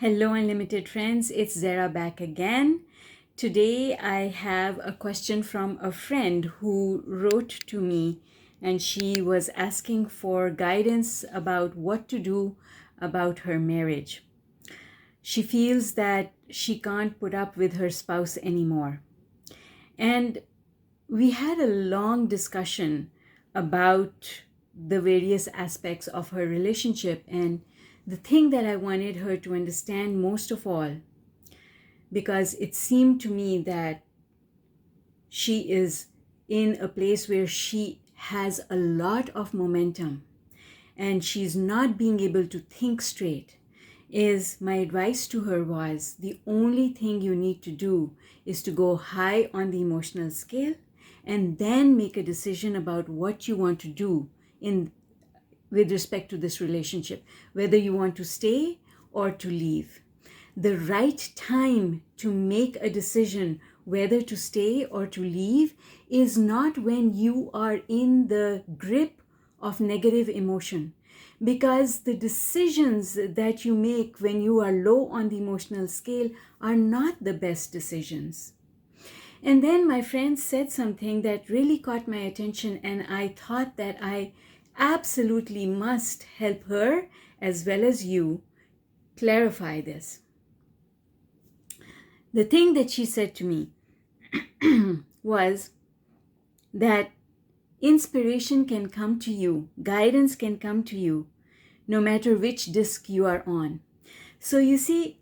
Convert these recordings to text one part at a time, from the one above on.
Hello, Unlimited friends. It's Zara back again. Today, I have a question from a friend who wrote to me, and she was asking for guidance about what to do about her marriage. She feels that she can't put up with her spouse anymore. And we had a long discussion about the various aspects of her relationship, and the thing that I wanted her to understand most of all, because it seemed to me that she is in a place where she has a lot of momentum and she's not being able to think straight, is my advice to her was the only thing you need to do is to go high on the emotional scale and then make a decision about what you want to do in with respect to this relationship, whether you want to stay or to leave. The right time to make a decision whether to stay or to leave is not when you are in the grip of negative emotion, because the decisions that you make when you are low on the emotional scale are not the best decisions. And then my friend said something that really caught my attention, and I thought that I absolutely must help her as well as you clarify this. The thing that she said to me was that inspiration can come to you, guidance can come to you, no matter which disc you are on. So you see,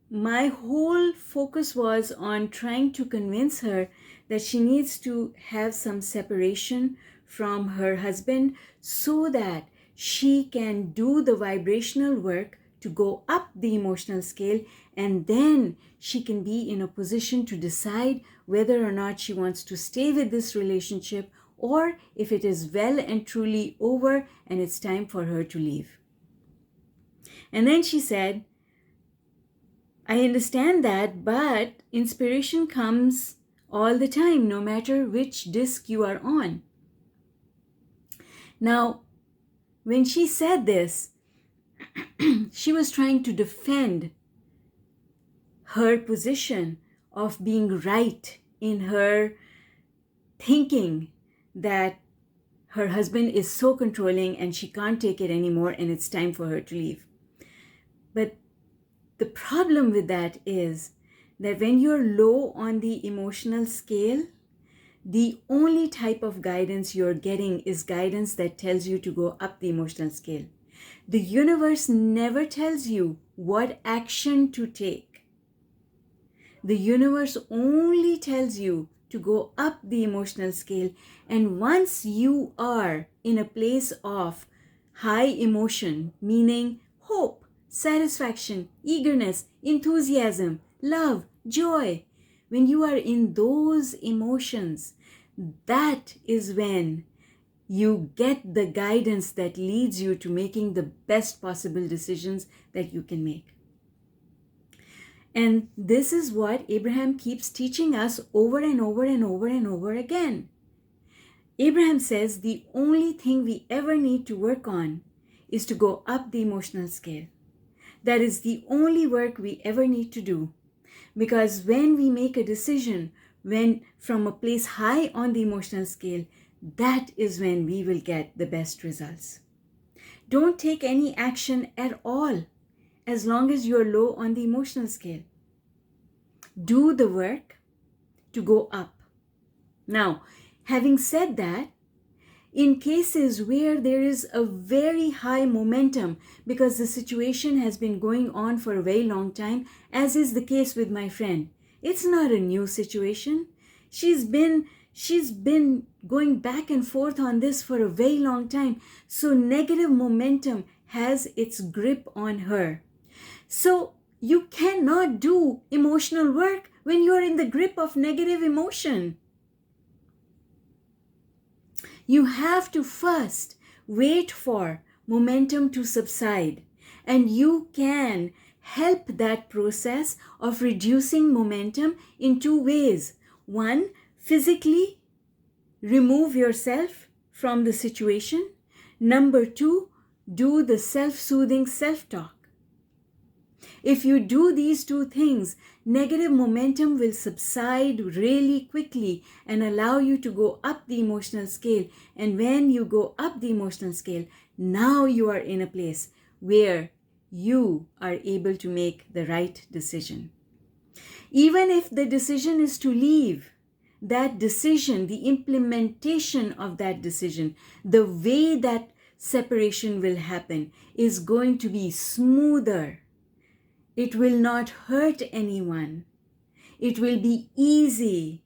my whole focus was on trying to convince her that she needs to have some separation from her husband so that she can do the vibrational work to go up the emotional scale, and then she can be in a position to decide whether or not she wants to stay with this relationship or if it is well and truly over and it's time for her to leave. And then she said, I understand that, but inspiration comes all the time, no matter which disc you are on. Now, when she said this, she was trying to defend her position of being right in her thinking that her husband is so controlling and she can't take it anymore and it's time for her to leave. But the problem with that is that when you're low on the emotional scale, the only type of guidance you're getting is guidance that tells you to go up the emotional scale. The universe never tells you what action to take. The universe only tells you to go up the emotional scale. And once you are in a place of high emotion, meaning hope, satisfaction, eagerness, enthusiasm, love, joy, when you are in those emotions, that is when you get the guidance that leads you to making the best possible decisions that you can make. And this is what Abraham keeps teaching us over and over and over and over again. Abraham says the only thing we ever need to work on is to go up the emotional scale. That is the only work we ever need to do. Because when we make a decision, when from a place high on the emotional scale, that is when we will get the best results. Don't take any action at all as long as you're low on the emotional scale. Do the work to go up. Now, having said that, in cases where there is a very high momentum because the situation has been going on for a very long time, as is the case with my friend, it's not a new situation. She's been going back and forth on this for a very long time. So negative momentum has its grip on her. So you cannot do emotional work when you're in the grip of negative emotion. You have to first wait for momentum to subside, and you can help that process of reducing momentum in two ways. One, physically remove yourself from the situation. Number two, do the self-soothing self-talk. If you do these two things, negative momentum will subside really quickly and allow you to go up the emotional scale. And when you go up the emotional scale, now you are in a place where you are able to make the right decision. Even if the decision is to leave, that decision, the implementation of that decision, the way that separation will happen is going to be smoother. It will not hurt anyone. It will be easy.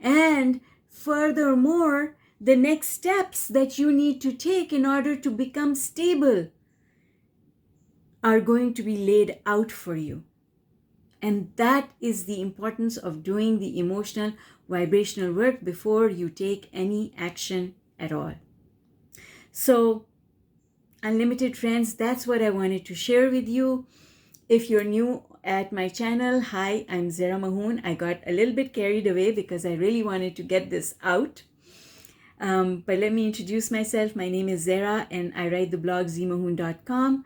And furthermore, the next steps that you need to take in order to become stable are going to be laid out for you. And that is the importance of doing the emotional vibrational work before you take any action at all. So, unlimited friends, that's what I wanted to share with you. If you're new at my channel, hi, I'm ZMAHOON. I got a little bit carried away because I really wanted to get this out. But let me introduce myself. My name is Zara and I write the blog ZMAHOON.com.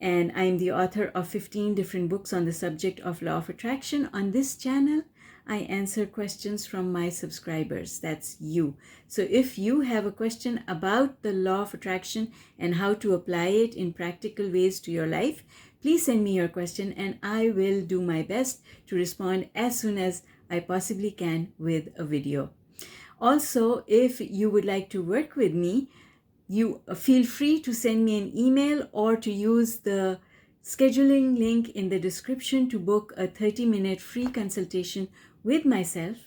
And I'm the author of 15 different books on the subject of law of attraction. On this channel, I answer questions from my subscribers. That's you. So if you have a question about the law of attraction and how to apply it in practical ways to your life, please send me your question and I will do my best to respond as soon as I possibly can with a video. Also, if you would like to work with me, you feel free to send me an email or to use the scheduling link in the description to book a 30-minute free consultation with myself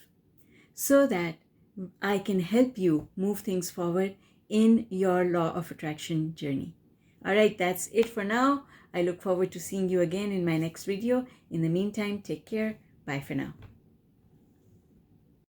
so that I can help you move things forward in your law of attraction journey. All right, that's it for now. I look forward to seeing you again in my next video. In the meantime, take care. Bye for now.